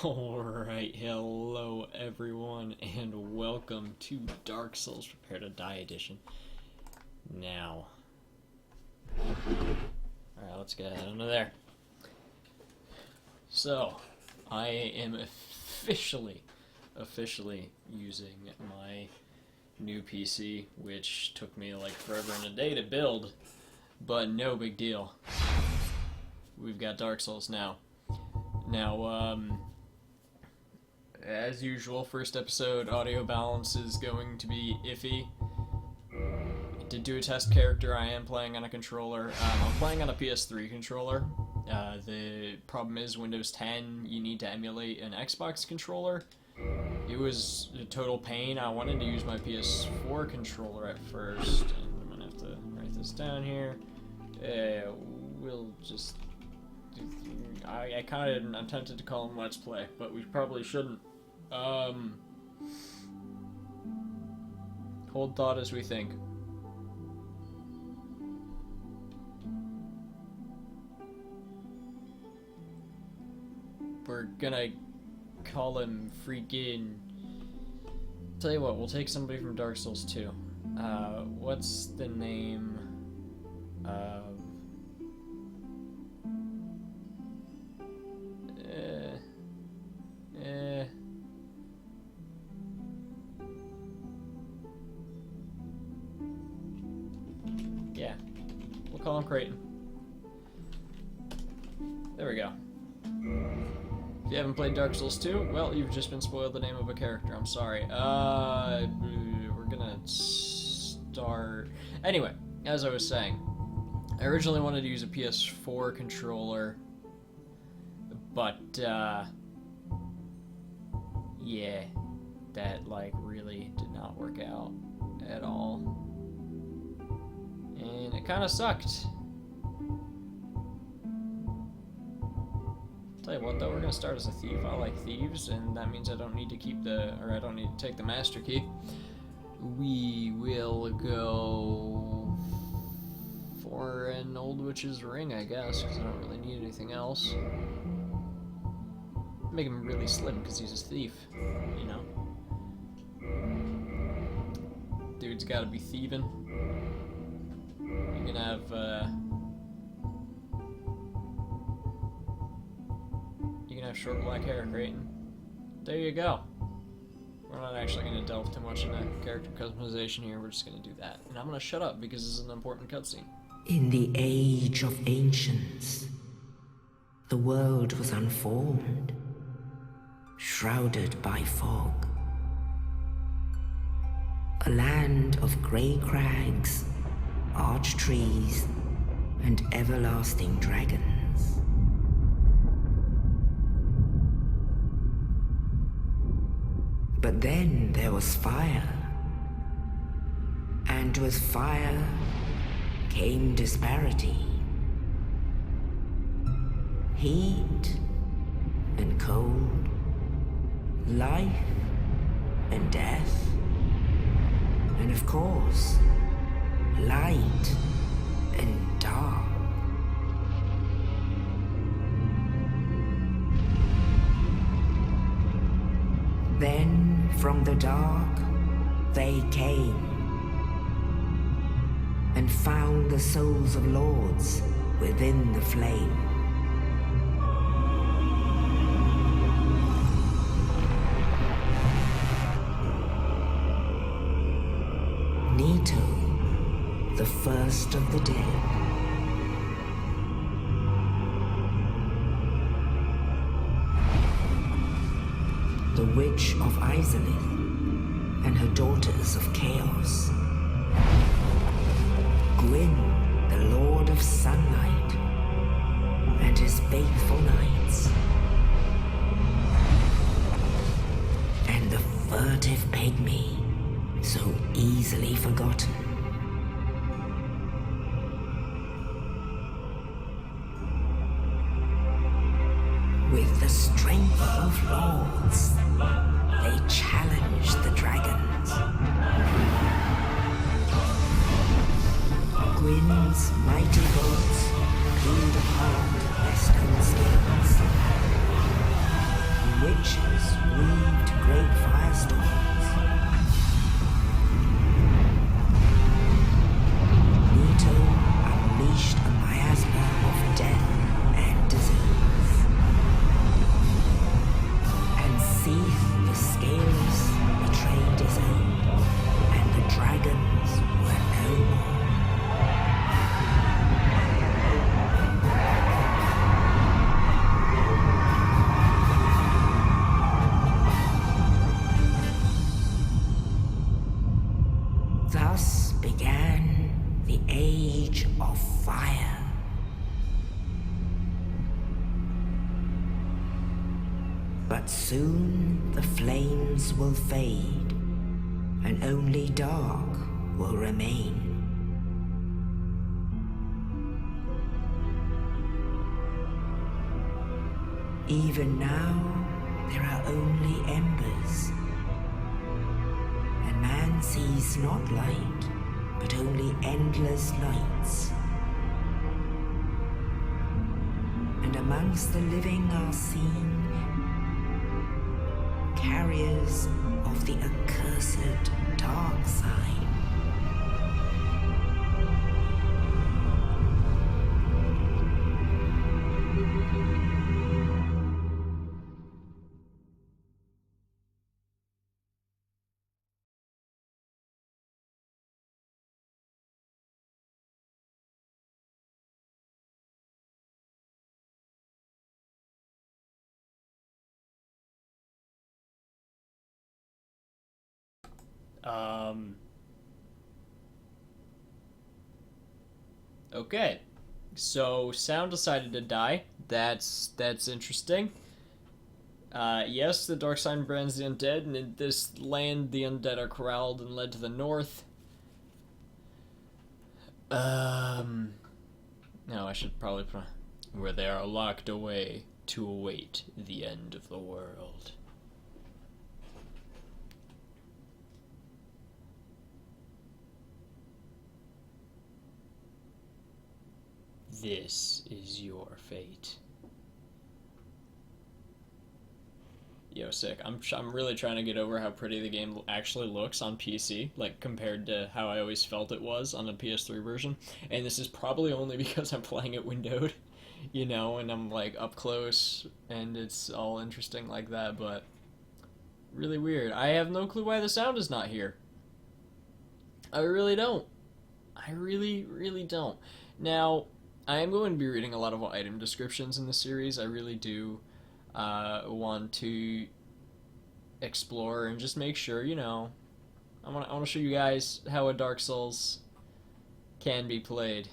Alright, hello everyone, and welcome to Dark Souls Prepare to Die Edition. Now, alright, let's get under there. So, I am officially using my new PC, which took me like forever and a day to build, but no big deal. We've got Dark Souls now. Now, as usual, first episode audio balance is going to be iffy. I did do a test character. I am playing on a controller. I'm playing on a PS3 controller. The problem is Windows 10, you need to emulate an Xbox controller. It was a total pain. I wanted to use my PS4 controller at first. And I'm going to have to write this down here. We'll just... I'm tempted to call them Let's Play, but we probably shouldn't. Hold thought as we think. We're gonna call him freaking... Tell you what, we'll take somebody from Dark Souls 2. What's the name of... Yeah, we'll call him Creighton. There we go. If you haven't played Dark Souls 2, well, you've just been spoiled the name of a character. I'm sorry. We're gonna start... Anyway, as I was saying, I originally wanted to use a PS4 controller, but, yeah, that, like, really did not work out at all. And it kind of sucked. Tell you what though, we're gonna start as a thief. I like thieves, and that means I don't need to I don't need to take the master key. We will go for an old witch's ring, I guess, because I don't really need anything else. Make him really slim, because he's a thief, you know? Dude's gotta be thieving. You can have, short black hair, Creighton. There you go. We're not actually going to delve too much into character customization here, we're just going to do that. And I'm going to shut up because this is an important cutscene. In the age of ancients, the world was unformed, shrouded by fog. A land of grey crags, arch trees, and everlasting dragons. But then there was fire, and with fire came disparity. Heat and cold, life and death, and of course, light and dark. Then from the dark they came and found the souls of lords within the flame. Nito, the first of the dead. The Witch of Izalith and her daughters of Chaos. Gwyn, the Lord of Sunlight, and his faithful knights. And the furtive pygmy, so easily forgotten. With the strength of lords, they challenged the dragons. Gwyn's mighty bolts peeled apart their stone scales. witches weaved great firestorms. Nito unleashed a miasma of death and disease. And Seath the Scaleless betrayed his own, and the dragons were no more. Thus began the Age of Fire. But soon the flames will fade, and only dark will remain. Even now, there are only embers. And man sees not light, but only endless nights. And amongst the living are seen carriers of the accursed dark side. Okay. So, Sound decided to die. That's interesting. Yes, the dark side brands the undead, and in this land, the undead are corralled and led to the north. No, I should probably put where they are locked away to await the end of the world. This is your fate. Yo, sick. I'm really trying to get over how pretty the game actually looks on PC, like compared to how I always felt it was on the PS3 version. And this is probably only because I'm playing it windowed, you know, and I'm like up close and it's all interesting like that, but really weird. I have no clue why the sound is not here. I really don't. I really, really don't. Now, I am going to be reading a lot of item descriptions in this series. I really do want to explore and just make sure, you know, I want to show you guys how a Dark Souls can be played.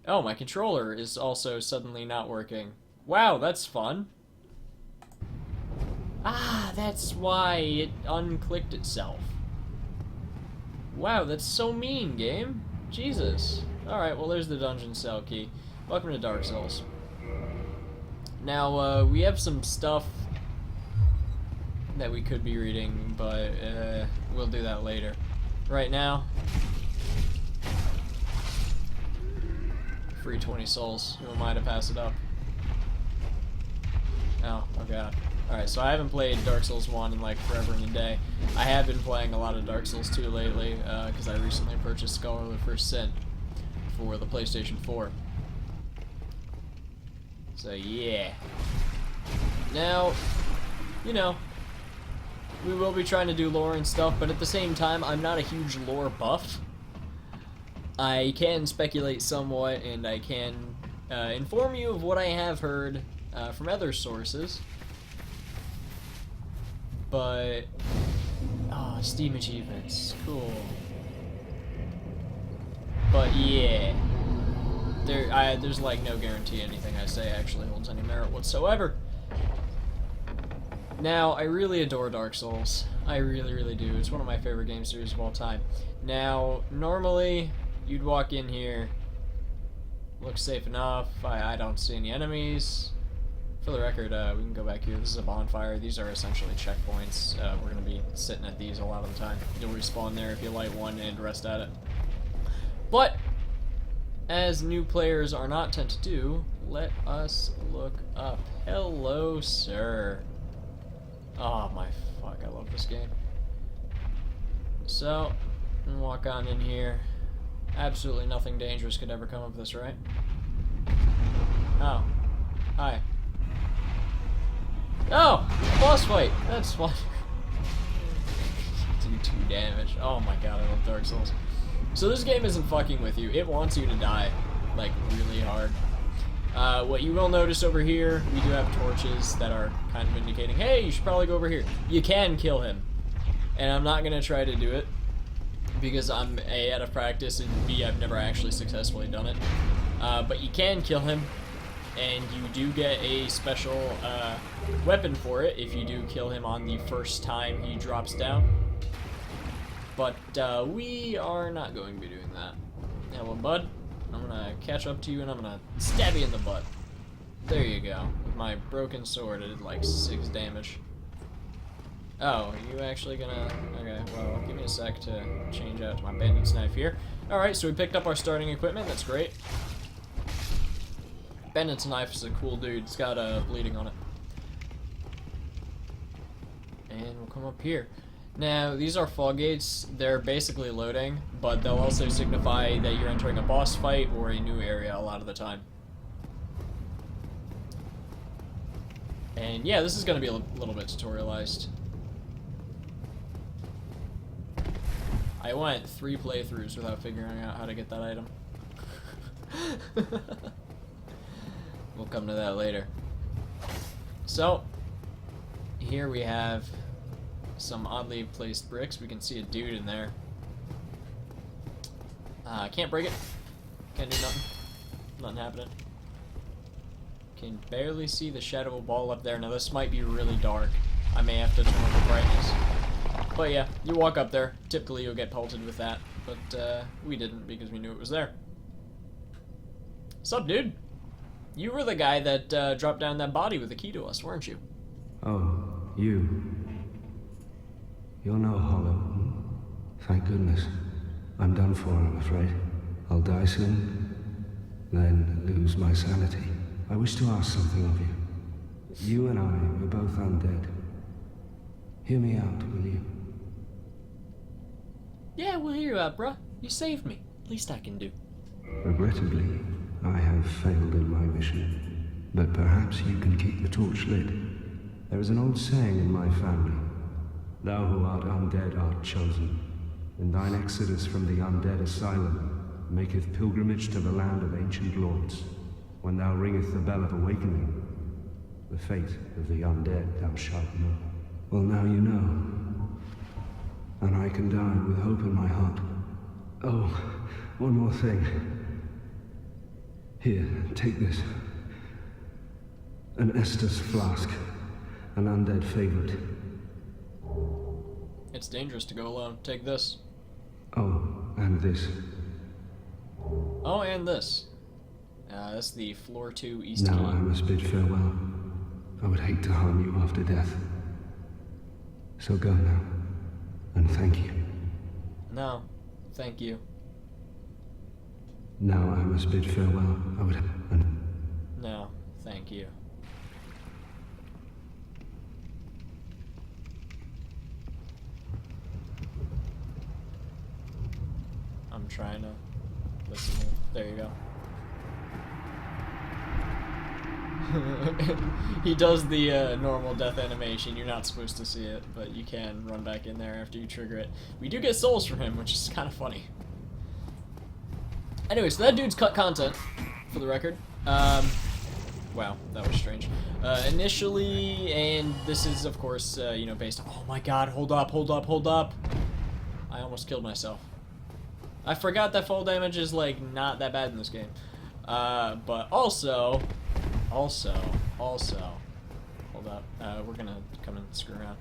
Oh, my controller is also suddenly not working. Wow, that's fun. Ah, that's why it unclicked itself. Wow, that's so mean, game. Jesus. Alright, well there's the dungeon cell key. Welcome to Dark Souls. Now, we have some stuff that we could be reading, but we'll do that later. Right now, free 20 souls. Who am I to pass it up? Oh god. Alright, so I haven't played Dark Souls 1 in like forever and a day. I have been playing a lot of Dark Souls 2 lately, because I recently purchased Scholar of the First Sin for the PlayStation 4. So yeah. Now, you know, we will be trying to do lore and stuff, but at the same time, I'm not a huge lore buff. I can speculate somewhat, and I can inform you of what I have heard from other sources. But, oh, Steam achievements, cool. But yeah, there's like no guarantee anything I say actually holds any merit whatsoever. Now, I really adore Dark Souls. I really, really do. It's one of my favorite game series of all time. Now, normally, you'd walk in here, looks safe enough. I don't see any enemies. For the record, we can go back here. This is a bonfire. These are essentially checkpoints. We're going to be sitting at these a lot of the time. You'll respawn there if you light one and rest at it. But, as new players are not tend to do, let us look up Hello, sir. Oh my fuck, I love this game. So, walk on in here. Absolutely nothing dangerous could ever come of this, right? Oh. Hi. Oh! Boss fight! That's what. Do 2 damage. Oh my god, I love Dark Souls. So this game isn't fucking with you. It wants you to die. Like, really hard. What you will notice over here, we do have torches that are kind of indicating, hey, you should probably go over here. You can kill him. And I'm not gonna try to do it, because I'm A, out of practice, and B, I've never actually successfully done it. But you can kill him, and you do get a special weapon for it if you do kill him on the first time he drops down. But we are not going to be doing that. Hello, bud. I'm gonna catch up to you and I'm gonna stab you in the butt. There you go. With my broken sword, it did like 6 damage. Oh, are you actually gonna... Okay, well, give me a sec to change out to my bandit's knife here. Alright, so we picked up our starting equipment. That's great. Bandit's knife is a cool dude. It's got bleeding on it. And we'll come up here. Now, these are fog gates. They're basically loading, but they'll also signify that you're entering a boss fight or a new area a lot of the time. And yeah, this is going to be a little bit tutorialized. I went 3 playthroughs without figuring out how to get that item. We'll come to that later. So, here we have some oddly placed bricks. We can see a dude in there. Can't break it. Can't do nothing. Nothing happening. Can barely see the shadow ball up there. Now this might be really dark. I may have to turn up the brightness. But yeah, you walk up there. Typically you'll get pelted with that. But we didn't because we knew it was there. Sup, dude? You were the guy that dropped down that body with the key to us, weren't you? Oh, you. You're no hollow. Hmm? Thank goodness. I'm done for, I'm afraid. I'll die soon, then lose my sanity. I wish to ask something of you. You and I were both undead. Hear me out, will you? Yeah, we'll hear you out, bruh. You saved me. Least I can do. Regrettably, I have failed in my mission. But perhaps you can keep the torch lit. There is an old saying in my family. Thou who art undead art chosen, and thine exodus from the undead asylum maketh pilgrimage to the land of ancient lords. When thou ringeth the bell of awakening, the fate of the undead thou shalt know. Well, now you know, and I can die with hope in my heart. Oh, one more thing. Here, take this. An Estus flask, an undead favorite. It's dangerous to go alone. Take this. Oh, and this. Oh, and this. That's the floor 2 east Now key. I must bid farewell. I would hate to harm you after death. So go now, and thank you. No, thank you. Now I must bid farewell. I would... and... No, thank you. I'm trying to listen here. There you go. He does the normal death animation. You're not supposed to see it, but you can run back in there after you trigger it. We do get souls from him, which is kind of funny. Anyway, so that dude's cut content, for the record. Wow, that was strange. Initially, and this is, of course, you know, based on... Oh my god, hold up, hold up, hold up! I almost killed myself. I forgot that fall damage is, like, not that bad in this game. But also... Also, hold up, we're gonna come and screw around.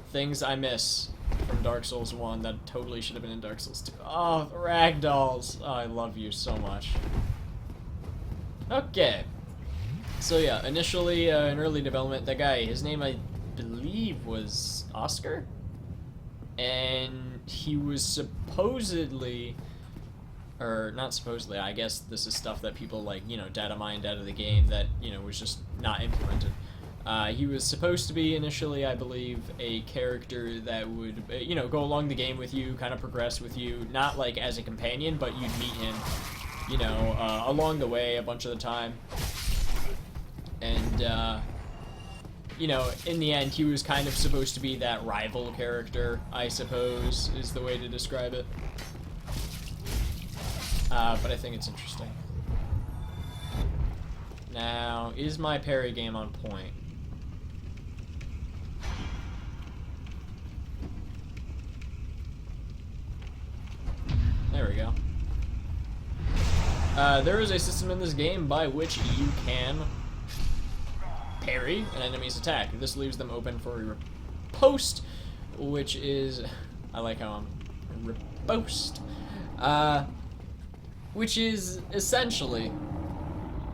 Things I miss from Dark Souls 1 that totally should have been in Dark Souls 2. Oh, the ragdolls! Oh, I love you so much. Okay. So yeah, initially, in early development, that guy, his name I believe was Oscar? And he was supposedly... or not supposedly, I guess this is stuff that people like, you know, data mined out of the game that, you know, was just not implemented. He was supposed to be initially, I believe, a character that would, you know, go along the game with you, kind of progress with you, not like as a companion, but you'd meet him, you know, along the way a bunch of the time. And, you know, in the end, he was kind of supposed to be that rival character, I suppose, is the way to describe it. But I think it's interesting. Now, is my parry game on point? There we go. There is a system in this game by which you can parry an enemy's attack. This leaves them open for a riposte, which is... I like how I'm... riposte. Which is essentially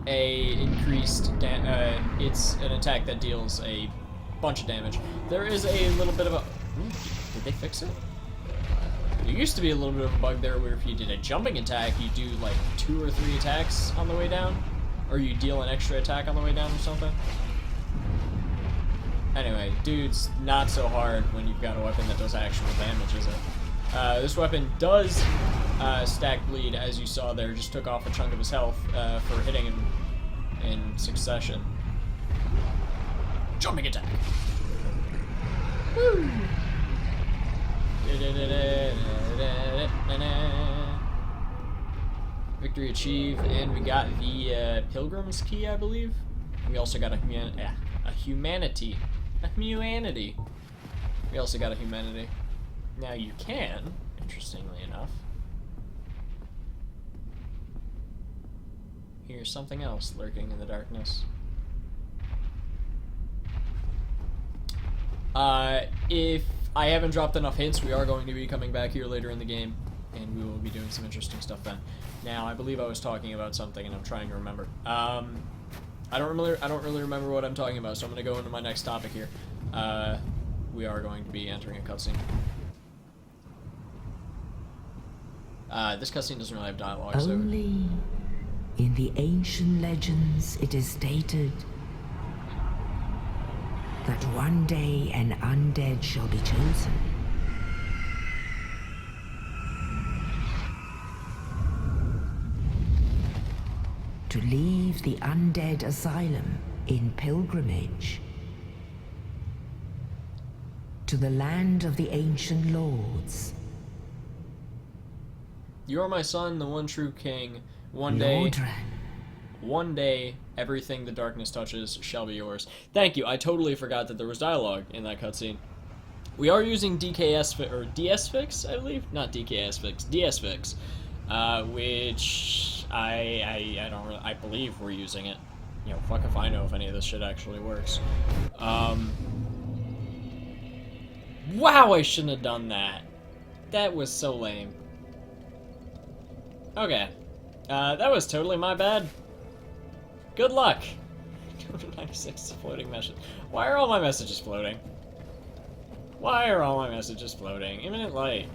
a increased... it's an attack that deals a bunch of damage. There is a little bit of a... Ooh, did they fix it? There used to be a little bit of a bug there where if you did a jumping attack, you do like 2 or 3 attacks on the way down. Or you deal an extra attack on the way down or something. Anyway, dude's not so hard when you've got a weapon that does actual damage, is it? This weapon does stack bleed, as you saw there. Just took off a chunk of his health for hitting him in succession. Jumping attack! Woo! Victory achieved, and we got the Pilgrim's Key, I believe. We also got a humanity. We also got a humanity. Now you can, interestingly enough, hear something else lurking in the darkness. If I haven't dropped enough hints, we are going to be coming back here later in the game, and we will be doing some interesting stuff then. Now, I believe I was talking about something, and I'm trying to remember. I don't really remember what I'm talking about, so I'm going to go into my next topic here. We are going to be entering a cutscene. This cutscene doesn't really have dialogue, so... Only in the ancient legends it is stated that one day an undead shall be chosen. To leave the undead asylum in pilgrimage to the land of the ancient lords. You are my son, the one true king. One day, everything the darkness touches shall be yours. Thank you. I totally forgot that there was dialogue in that cutscene. We are using DSFix, I believe, not DKSFix, DSFix, which I believe we're using it. You know, fuck if I know if any of this shit actually works. Wow, I shouldn't have done that. That was so lame. Okay. That was totally my bad. Good luck. 296 floating message. Why are all my messages floating? Why are all my messages floating? Imminent light.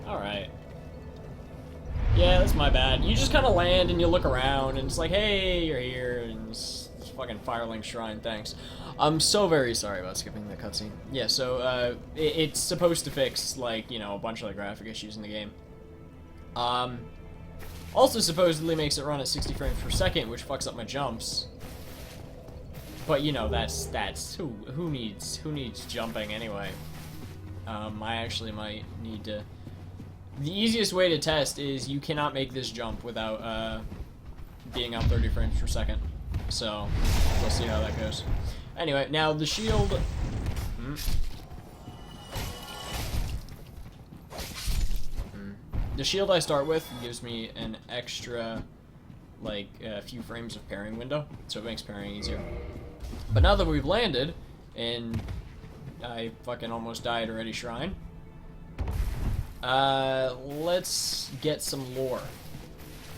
Alright. Yeah, that's my bad. You just kind of land and you look around and it's like, hey, you're here, and it's fucking Firelink Shrine, thanks. I'm so very sorry about skipping the cutscene. Yeah, so, it's supposed to fix, like, you know, a bunch of the graphic issues in the game. Also supposedly makes it run at 60 frames per second, which fucks up my jumps. But you know, that's who needs jumping anyway. I actually might need to. The easiest way to test is you cannot make this jump without being up 30 frames per second. So we'll see how that goes. Anyway, now the shield. The shield I start with gives me an extra, like, a few frames of parrying window, so it makes parrying easier. But now that we've landed, and I fucking almost died already, Shrine, let's get some lore.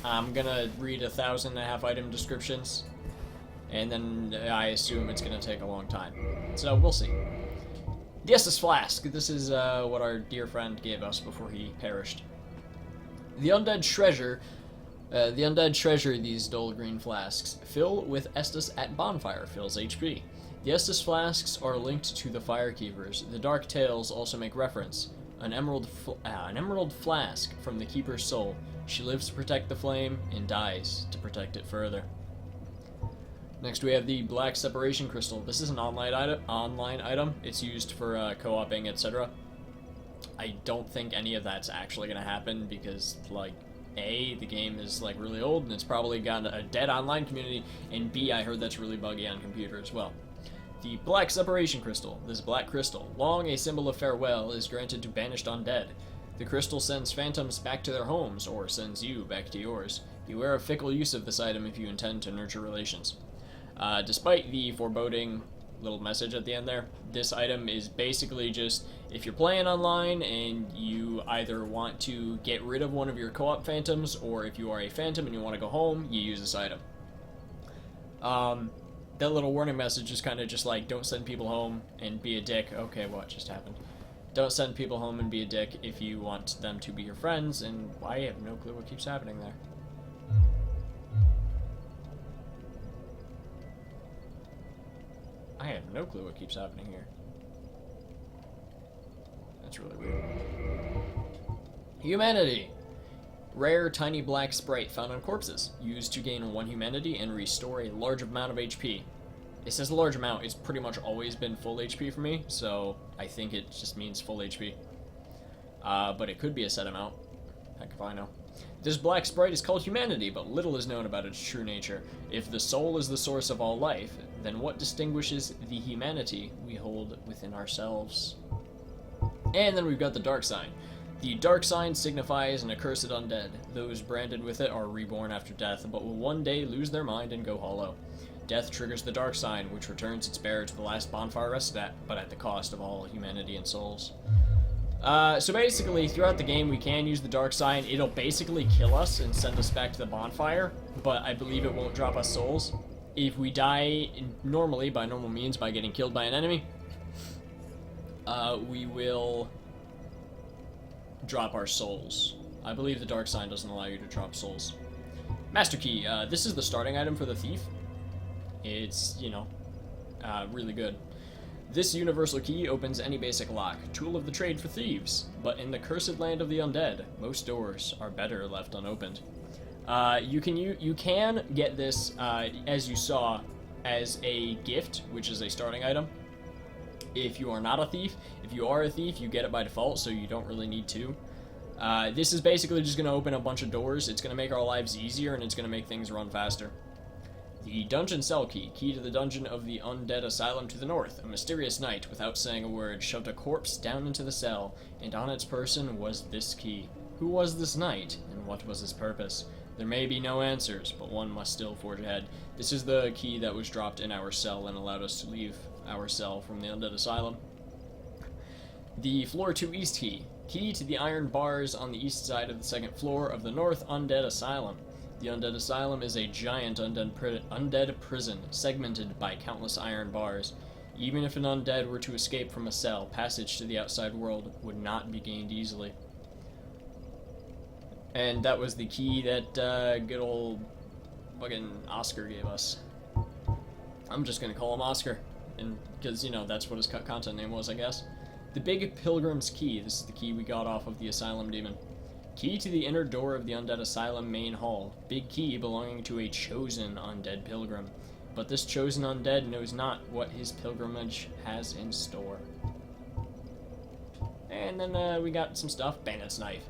I'm gonna read 1,000.5 item descriptions, and then I assume it's gonna take a long time. So, we'll see. The Estus Flask. This is what our dear friend gave us before he perished. The undead treasure these dull green flasks. Fill with Estus at bonfire, fills HP. The Estus flasks are linked to the Firekeepers. The Dark Tales also make reference. An emerald flask from the Keeper's soul. She lives to protect the flame and dies to protect it further. Next we have the Black Separation Crystal. This is an online item. It's used for co-oping, etc. I don't think any of that's actually going to happen because, like, A, the game is, like, really old and it's probably got a dead online community, and B, I heard that's really buggy on computer as well. The Black Separation Crystal. This black crystal, long a symbol of farewell, is granted to banished undead. The crystal sends phantoms back to their homes, or sends you back to yours. Beware of fickle use of this item if you intend to nurture relations. Despite the foreboding little message at the end there, this item is basically just, if you're playing online and you either want to get rid of one of your co-op phantoms, or if you are a phantom and you want to go home, you use this item. That little warning message is kind of just like, don't send people home and be a dick. Okay, what just happened? Don't send people home and be a dick if you want them to be your friends, and I have no clue what keeps happening there. I have no clue what keeps happening here. That's really weird. Humanity! Rare tiny black sprite found on corpses. Used to gain 1 humanity and restore a large amount of HP. It says a large amount. It's pretty much always been full HP for me, so I think it just means full HP. But it could be a set amount. Heck if I know. This black sprite is called humanity, but little is known about its true nature. If the soul is the source of all life, then what distinguishes the humanity we hold within ourselves? And then we've got the dark sign. The dark sign signifies an accursed undead. Those branded with it are reborn after death, but will one day lose their mind and go hollow. Death triggers the dark sign, which returns its bearer to the last bonfire rested at, but at the cost of all humanity and souls. So basically, throughout the game, we can use the dark sign. It'll basically kill us and send us back to the bonfire, but I believe it won't drop us souls. If we die normally, by normal means, by getting killed by an enemy, we will drop our souls. I believe the dark sign doesn't allow you to drop souls. Master Key. This is the starting item for the thief. It's, you know, really good. This universal key opens any basic lock, tool of the trade for thieves, but in the cursed land of the undead, most doors are better left unopened. You can get this, as you saw, as a gift, which is a starting item. If you are not a thief, if you are a thief, you get it by default, so you don't really need to. This is basically just going to open a bunch of doors. It's going to make our lives easier, and it's going to make things run faster. The Dungeon Cell Key. Key to the dungeon of the Undead Asylum to the north. A mysterious knight, without saying a word, shoved a corpse down into the cell, and on its person was this key. Who was this knight, and what was his purpose? There may be no answers, but one must still forge ahead. This is the key that was dropped in our cell and allowed us to leave our cell from the Undead Asylum. The Floor 2 East Key. Key to the iron bars on the east side of the second floor of the North Undead Asylum. The Undead Asylum is a giant undead prison, segmented by countless iron bars. Even if an undead were to escape from a cell, passage to the outside world would not be gained easily. And that was the key that good old fucking Oscar gave us. I'm just gonna call him Oscar, and because, you know, that's what his content name was, I guess. The Big Pilgrim's Key. This is the key we got off of the Asylum Demon. Key to the inner door of the Undead Asylum main hall. Big key belonging to a chosen undead pilgrim. But this chosen undead knows not what his pilgrimage has in store. And then we got some stuff. Bandit's Knife.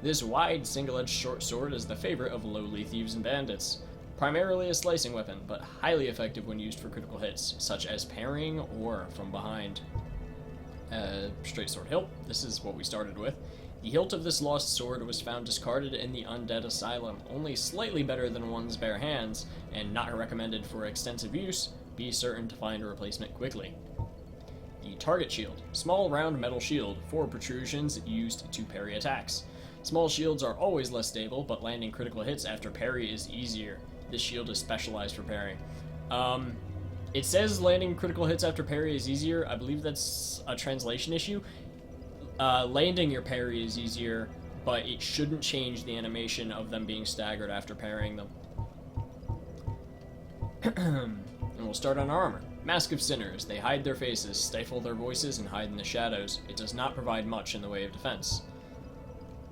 This wide, single-edged short sword is the favorite of lowly thieves and bandits. Primarily a slicing weapon, but highly effective when used for critical hits, such as parrying or from behind. Straight sword hilt. This is what we started with. The hilt of this lost sword was found discarded in the Undead Asylum, only slightly better than one's bare hands, and not recommended for extensive use. Be certain to find a replacement quickly. The Target Shield. Small round metal shield, 4 protrusions used to parry attacks. Small shields are always less stable, but landing critical hits after parry is easier. This shield is specialized for parrying. It says landing critical hits after parry is easier. I believe that's a translation issue. Landing your parry is easier, but it shouldn't change the animation of them being staggered after parrying them. And we'll start on our armor. Mask of Sinners. They hide their faces, stifle their voices, and hide in the shadows. It does not provide much in the way of defense.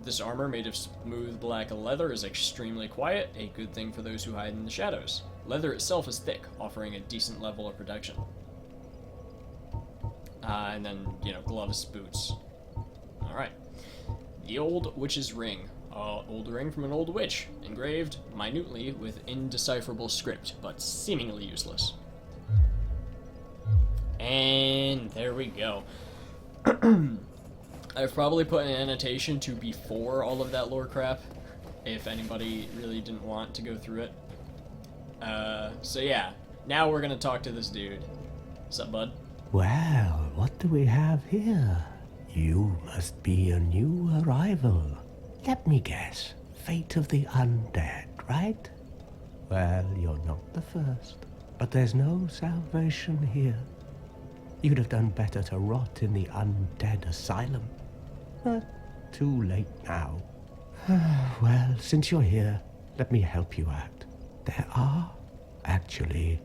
This armor, made of smooth black leather, is extremely quiet, a good thing for those who hide in the shadows. Leather itself is thick, offering a decent level of protection. And then, gloves, boots. Alright. The Old Witch's Ring. Old ring from an old witch, engraved minutely with indecipherable script, but seemingly useless. And there we go. I've probably put an annotation to before all of that lore crap, if anybody really didn't want to go through it. So yeah, now we're gonna talk to this dude. What's up, bud? Well, what do we have here? You must be a new arrival. Let me guess. Fate of the undead, right? Well, you're not the first. But there's no salvation here. You'd have done better to rot in the undead asylum. But too late now. Well, since you're here, let me help you out. There are, actually,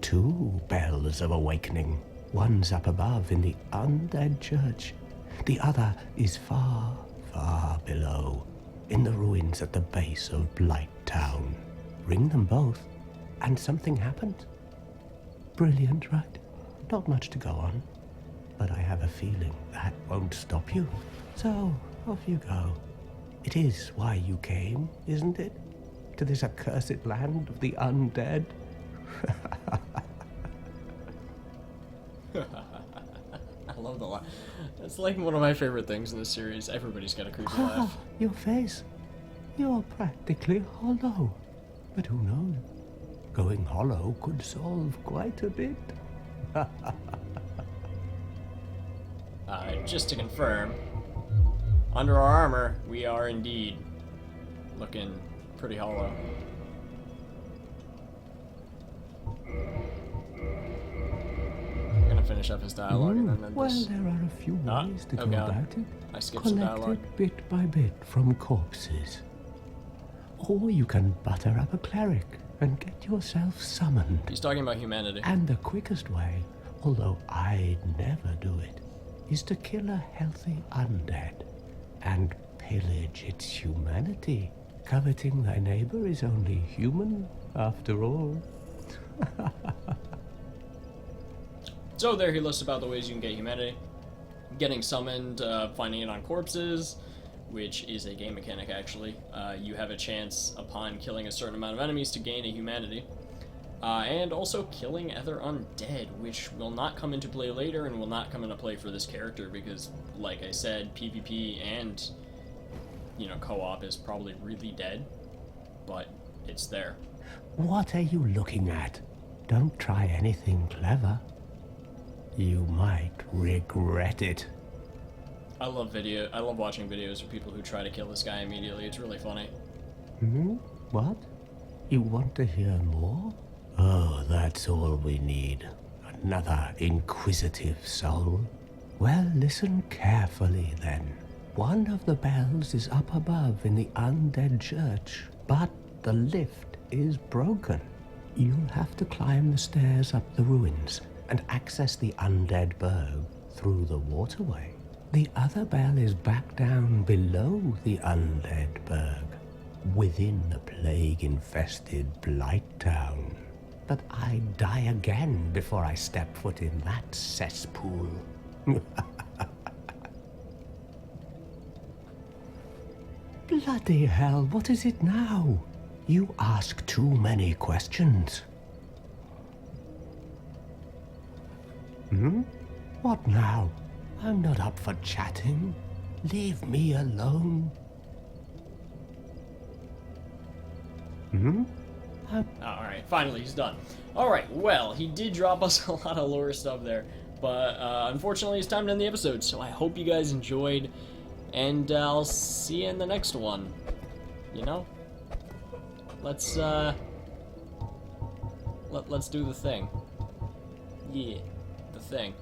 2 bells of awakening. One's up above in the undead church. The other is far, far below, in the ruins at the base of Blight Town. Ring them both, and something happens. Brilliant, right? Not much to go on, but I have a feeling that won't stop you. So, off you go. It is why you came, isn't it? To this accursed land of the undead? I love the laugh. It's like one of my favorite things in this series. Everybody's got a creepy laugh. Your face. You're practically hollow. But who knows? Going hollow could solve quite a bit. Just to confirm, under our armor, we are indeed looking pretty hollow. I'm gonna finish up his dialogue and then end Well, this. there are a few ways to oh go God. about it. I skipped some dialogue. Collect it bit by bit from corpses. Or you can butter up a cleric and get yourself summoned. He's talking about humanity. And the quickest way, although I'd never do it, is to kill a healthy undead and pillage its humanity. Coveting thy neighbor is only human, after all. So there he lists about the ways you can get humanity. Getting summoned, finding it on corpses, which is a game mechanic actually. You have a chance upon killing a certain amount of enemies to gain a humanity. And also killing other undead, which will not come into play later and will not come into play for this character because, like I said, PvP and, co-op is probably really dead, but it's there. What are you looking at? Don't try anything clever. You might regret it. I love watching videos of people who try to kill this guy immediately. It's really funny. What? You want to hear more? Oh, that's all we need. Another inquisitive soul. Well, listen carefully then. One of the bells is up above in the undead church, but the lift is broken. You'll have to climb the stairs up the ruins and access the undead burg through the waterway. The other bell is back down below the undead burg, within the plague-infested Blight Town. But I'd die again before I step foot in that cesspool. Bloody hell, what is it now? You ask too many questions. What now? I'm not up for chatting. Leave me alone. Alright, finally he's done. Alright, well, he did drop us a lot of lore stuff there, but unfortunately it's time to end the episode, so I hope you guys enjoyed, and I'll see you in the next one. Let's do the thing. Yeah, the thing.